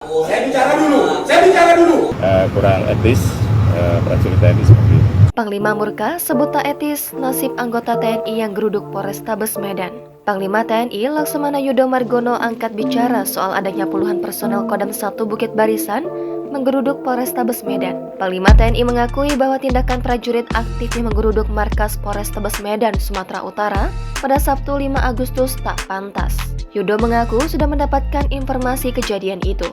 Saya bicara dulu. Kurang etis prajurit TNI seperti itu. Panglima murka sebut tak etis nasib anggota TNI yang geruduk Polrestabes Medan. Panglima TNI Laksamana Yudo Margono angkat bicara soal adanya puluhan personel Kodam 1 Bukit Barisan menggeruduk Polrestabes Medan. Panglima TNI mengakui bahwa tindakan prajurit aktif yang menggeruduk markas Polrestabes Medan, Sumatera Utara pada Sabtu 5 Agustus tak pantas. Yudo mengaku sudah mendapatkan informasi kejadian itu.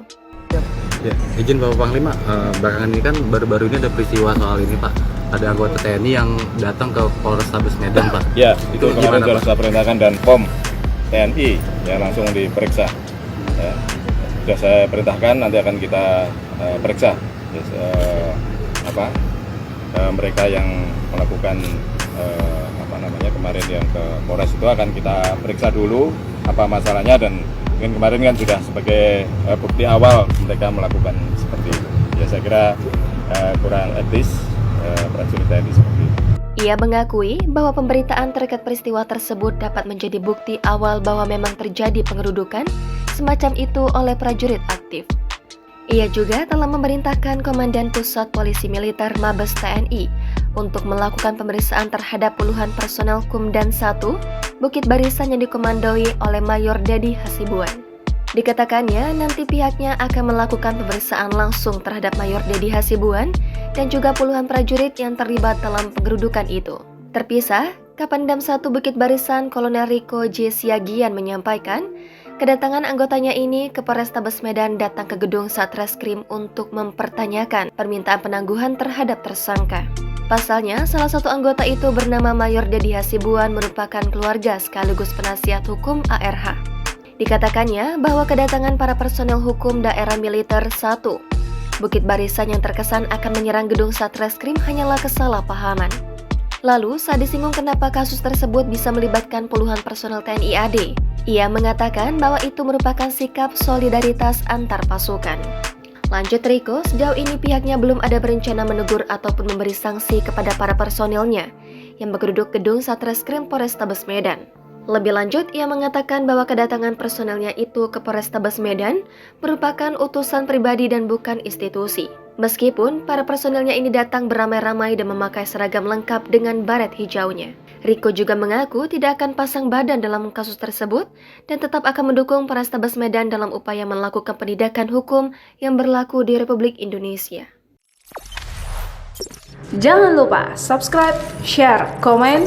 Ya, izin Bapak Panglima, belakangan ini kan baru-baru ini ada peristiwa soal ini Pak. Ada anggota TNI yang datang ke Polrestabes Medan Pak. Ya, itu kemarin gimana, sudah saya perintahkan dan POM TNI ya langsung diperiksa. Ya, sudah saya perintahkan nanti akan kita periksa mereka yang melakukan kemarin yang ke Polres itu akan kita periksa dulu apa masalahnya, dan mungkin kemarin kan sudah sebagai bukti awal mereka melakukan seperti itu. Ya saya kira kurang etis prajurit TNI seperti itu. Ia mengakui bahwa pemberitaan terkait peristiwa tersebut dapat menjadi bukti awal bahwa memang terjadi pengerudukan semacam itu oleh prajurit aktif. Ia juga telah memerintahkan Komandan Pusat Polisi Militer Mabes TNI untuk melakukan pemeriksaan terhadap puluhan personel Kumdan 1 Bukit Barisan yang dikomandoi oleh Mayor Dedi Hasibuan. Dikatakannya nanti pihaknya akan melakukan pemeriksaan langsung terhadap Mayor Dedi Hasibuan dan juga puluhan prajurit yang terlibat dalam pengerudukan itu. Terpisah, Kapendam 1 Bukit Barisan Kolonel Riko J. Siagian menyampaikan, kedatangan anggotanya ini ke Polrestabes Medan datang ke gedung Satreskrim untuk mempertanyakan permintaan penangguhan terhadap tersangka. Pasalnya, salah satu anggota itu bernama Mayor Dedi Hasibuan merupakan keluarga sekaligus penasihat hukum ARH. Dikatakannya bahwa kedatangan para personel hukum daerah militer 1 Bukit Barisan yang terkesan akan menyerang gedung Satreskrim hanyalah kesalahpahaman. Lalu, saat disinggung kenapa kasus tersebut bisa melibatkan puluhan personel TNI AD, ia mengatakan bahwa itu merupakan sikap solidaritas antar pasukan. Lanjut Riko, sejauh ini pihaknya belum ada berencana menegur ataupun memberi sanksi kepada para personelnya yang bergeruduk gedung Satreskrim Polrestabes Medan. Lebih lanjut, ia mengatakan bahwa kedatangan personelnya itu ke Polrestabes Medan merupakan utusan pribadi dan bukan institusi. Meskipun para personelnya ini datang beramai-ramai dan memakai seragam lengkap dengan baret hijaunya. Riko juga mengaku tidak akan pasang badan dalam kasus tersebut dan tetap akan mendukung Polrestabes Medan dalam upaya melakukan penindakan hukum yang berlaku di Republik Indonesia. Jangan lupa subscribe, share, komen,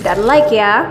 dan like ya!